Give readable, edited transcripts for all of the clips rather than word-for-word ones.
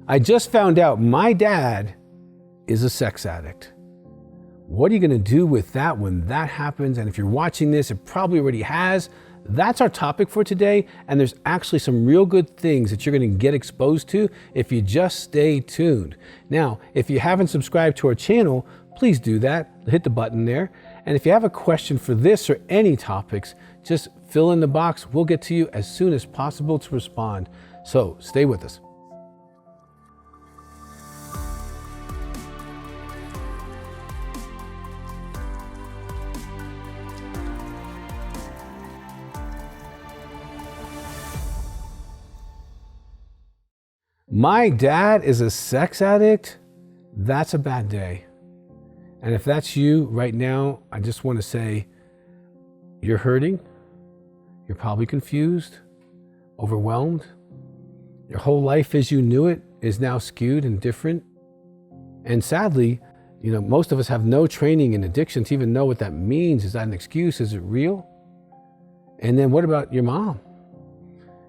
I just found out my dad is a sex addict. What are you gonna do with that when that happens? And if you're watching this, it probably already has. That's our topic for today. And there's actually some real good things that you're gonna get exposed to if you just stay tuned. Now, if you haven't subscribed to our channel, please do that. Hit the button there. And if you have a question for this or any topics, just fill in the box. We'll get to you as soon as possible to respond. So stay with us. My dad is a sex addict? That's a bad day. And if that's you right now, I just want to say you're hurting. You're probably confused, overwhelmed. Your whole life as you knew it is now skewed and different. And sadly, most of us have no training in addiction to even know what that means. Is that an excuse? Is it real? And then what about your mom?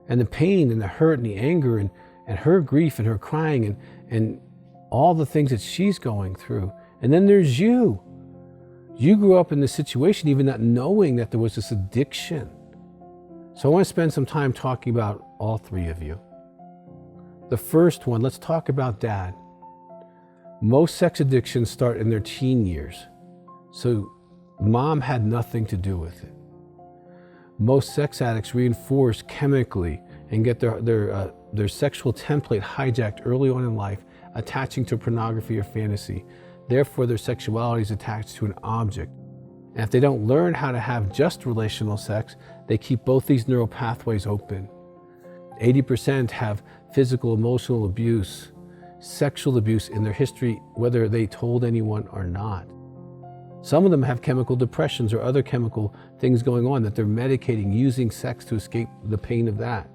And the pain and the hurt and the anger and her grief and her crying and all the things that she's going through. And then there's you. You grew up in this situation even not knowing that there was this addiction. So I want to spend some time talking about all three of you. The first one, let's talk about dad. Most sex addictions start in their teen years. So mom had nothing to do with it. Most sex addicts reinforce chemically and get their sexual template hijacked early on in life, attaching to pornography or fantasy. Therefore, their sexuality is attached to an object. And if they don't learn how to have just relational sex, they keep both these neural pathways open. 80% have physical, emotional abuse, sexual abuse in their history, whether they told anyone or not. Some of them have chemical depressions or other chemical things going on that they're medicating, using sex to escape the pain of that.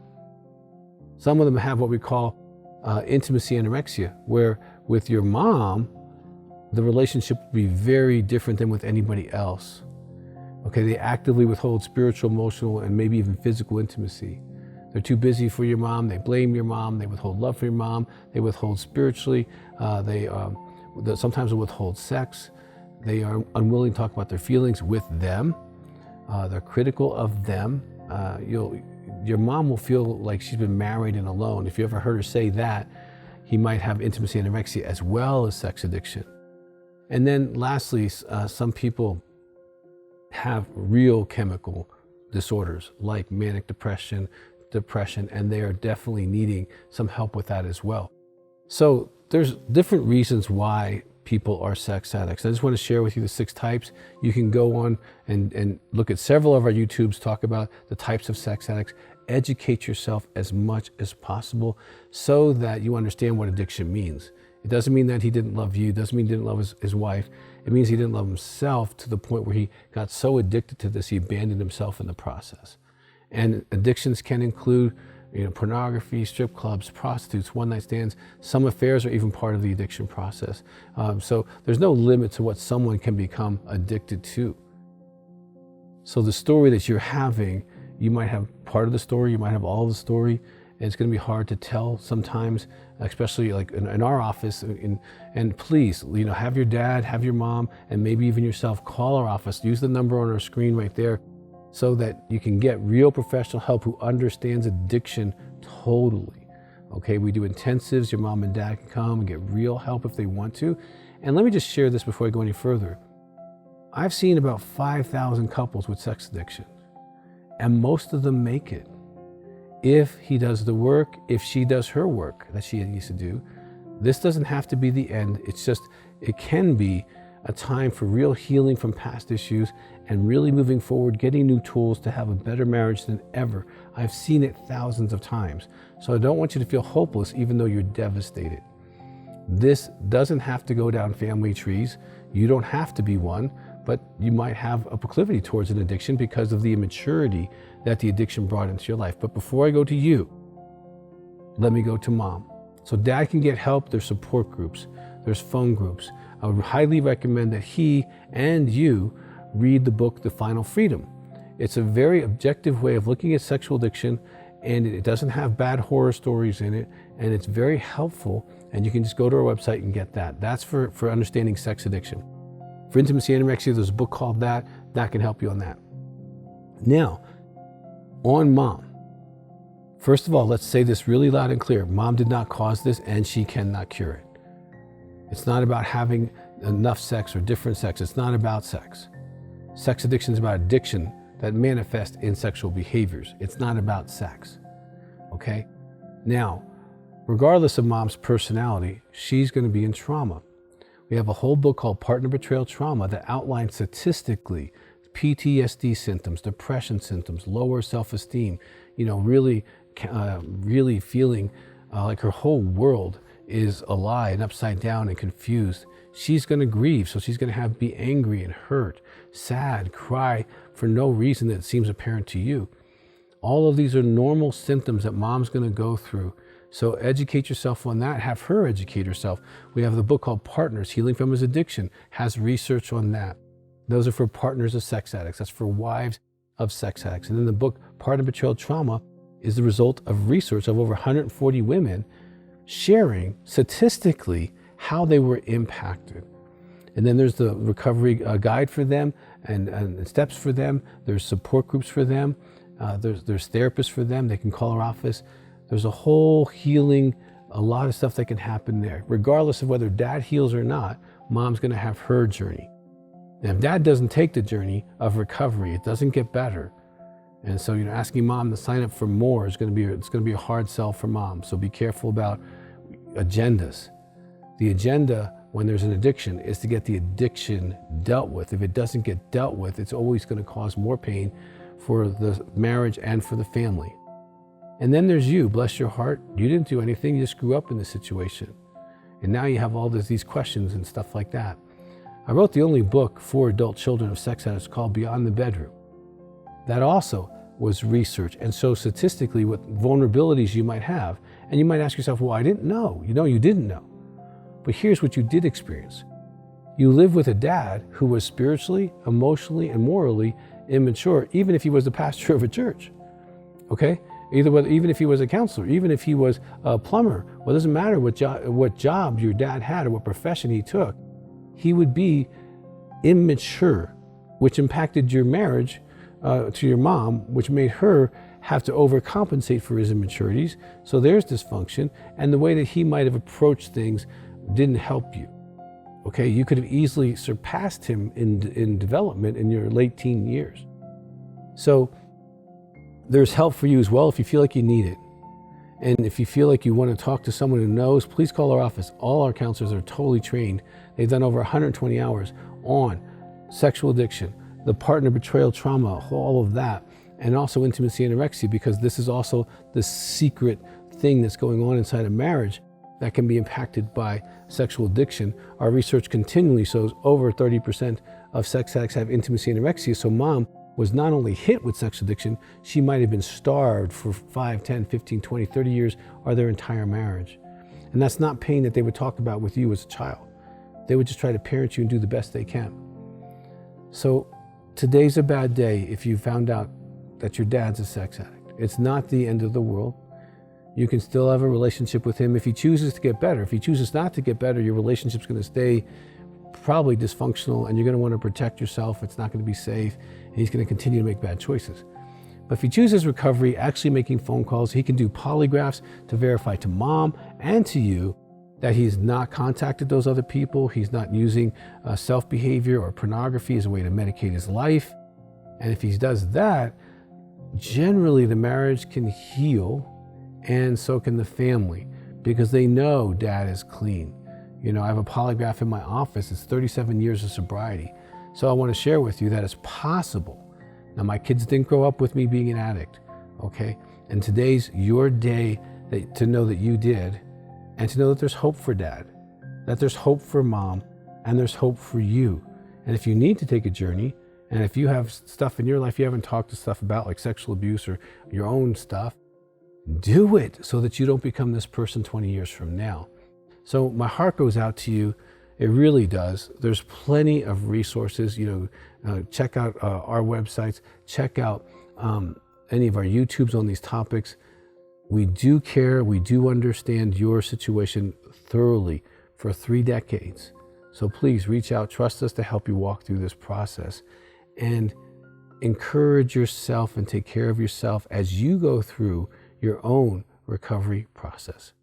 Some of them have what we call intimacy anorexia, where with your mom, the relationship will be very different than with anybody else. Okay, they actively withhold spiritual, emotional, and maybe even physical intimacy. They're too busy for your mom, they blame your mom, they withhold love for your mom, they withhold spiritually, they sometimes will withhold sex. They are unwilling to talk about their feelings with them. They're critical of them. Your mom will feel like she's been married and alone. If you ever heard her say that, he might have intimacy anorexia as well as sex addiction. And then lastly, some people have real chemical disorders like manic depression, and they are definitely needing some help with that as well. So there's different reasons why people are sex addicts. I just want to share with you the 6 types. You can go on and look at several of our YouTubes, talk about the types of sex addicts. Educate yourself as much as possible so that you understand what addiction means. It doesn't mean that he didn't love you, it doesn't mean he didn't love his wife. It means he didn't love himself to the point where he got so addicted to this, he abandoned himself in the process. And addictions can include pornography, strip clubs, prostitutes, one-night stands. Some affairs are even part of the addiction process. So there's no limit to what someone can become addicted to. So the story that you're having, you might have part of the story, you might have all of the story, and it's going to be hard to tell sometimes, especially like in our office. And please, have your dad, have your mom, and maybe even yourself call our office. Use the number on our screen right there so that you can get real professional help who understands addiction totally. Okay, we do intensives. Your mom and dad can come and get real help if they want to. And let me just share this before I go any further. I've seen about 5,000 couples with sex addiction, and most of them make it. If he does the work, if she does her work that she needs to do, this doesn't have to be the end. It's just, it can be a time for real healing from past issues and really moving forward, getting new tools to have a better marriage than ever. I've seen it thousands of times. So I don't want you to feel hopeless even though you're devastated. This doesn't have to go down family trees. You don't have to be one, but you might have a proclivity towards an addiction because of the immaturity that the addiction brought into your life. But before I go to you, let me go to mom. So dad can get help. There's support groups. There's phone groups. I would highly recommend that he and you read the book, The Final Freedom. It's a very objective way of looking at sexual addiction, and it doesn't have bad horror stories in it. and it's very helpful. And you can just go to our website and get that. That's for understanding sex addiction. For intimacy anorexia, there's a book called that can help you on that. Now, on mom, first of all, let's say this really loud and clear. Mom did not cause this, and she cannot cure it. It's not about having enough sex or different sex. It's not about sex. Sex addiction is about addiction that manifests in sexual behaviors. It's not about sex, okay? Now, regardless of mom's personality, she's going to be in trauma. We have a whole book called Partner Betrayal Trauma that outlines statistically PTSD symptoms, depression symptoms, lower self-esteem, really feeling like her whole world is a lie and upside down and confused. She's going to grieve, so she's going to be angry and hurt, sad, cry for no reason that seems apparent to you. All of these are normal symptoms that mom's going to go through. So educate yourself on that. Have her educate herself. We have the book called Partners, Healing from His Addiction, has research on that. Those are for partners of sex addicts. That's for wives of sex addicts. And then the book Partner Betrayal Trauma is the result of research of over 140 women sharing statistically how they were impacted. And then there's the recovery guide for them and steps for them. There's support groups for them. There's therapists for them. They can call our office. There's a whole healing, a lot of stuff that can happen there. Regardless of whether dad heals or not, mom's going to have her journey. And if dad doesn't take the journey of recovery, it doesn't get better. And so, asking mom to sign up for more is going to be a hard sell for mom. So be careful about agendas. The agenda when there's an addiction is to get the addiction dealt with. If it doesn't get dealt with, it's always going to cause more pain for the marriage and for the family. And then there's you, bless your heart. You didn't do anything, you just grew up in this situation. And now you have all these questions and stuff like that. I wrote the only book for adult children of sex addicts called Beyond the Bedroom. That also was research. And so statistically, what vulnerabilities you might have, and you might ask yourself, well, I didn't know. You didn't know. But here's what you did experience. You lived with a dad who was spiritually, emotionally, and morally immature, even if he was the pastor of a church, okay? Even if he was a counselor, even if he was a plumber. Well, it doesn't matter what job your dad had or what profession he took. He would be immature, which impacted your marriage to your mom, which made her have to overcompensate for his immaturities. So there's dysfunction, and the way that he might have approached things didn't help you. Okay, you could have easily surpassed him in development in your late teen years. So there's help for you as well if you feel like you need it. And if you feel like you want to talk to someone who knows, please call our office. All our counselors are totally trained. They've done over 120 hours on sexual addiction, the partner betrayal trauma, all of that, and also intimacy anorexia, because this is also the secret thing that's going on inside a marriage that can be impacted by sexual addiction. Our research continually shows over 30% of sex addicts have intimacy anorexia. So mom was not only hit with sex addiction, she might have been starved for 5, 10, 15, 20, 30 years or their entire marriage. And that's not pain that they would talk about with you as a child. They would just try to parent you and do the best they can. So today's a bad day if you found out that your dad's a sex addict. It's not the end of the world. You can still have a relationship with him if he chooses to get better. If he chooses not to get better, your relationship's going to stay probably dysfunctional, and you're going to want to protect yourself. It's not going to be safe, and he's going to continue to make bad choices. But if he chooses recovery, actually making phone calls, he can do polygraphs to verify to mom and to you that he's not contacted those other people. He's not using self-behavior or pornography as a way to medicate his life. And if he does that, generally the marriage can heal, and so can the family, because they know dad is clean. I have a polygraph in my office. It's 37 years of sobriety. So I want to share with you that it's possible. Now, my kids didn't grow up with me being an addict, okay? And today's your day to know that you did, and to know that there's hope for dad, that there's hope for mom, and there's hope for you. And if you need to take a journey, and if you have stuff in your life you haven't talked to stuff about, like sexual abuse or your own stuff, do it so that you don't become this person 20 years from now. So my heart goes out to you. It really does. There's plenty of resources. Check out our websites. Check out any of our YouTubes on these topics. We do care, we do understand your situation thoroughly for 3 decades. So please reach out, trust us to help you walk through this process, and encourage yourself and take care of yourself as you go through your own recovery process.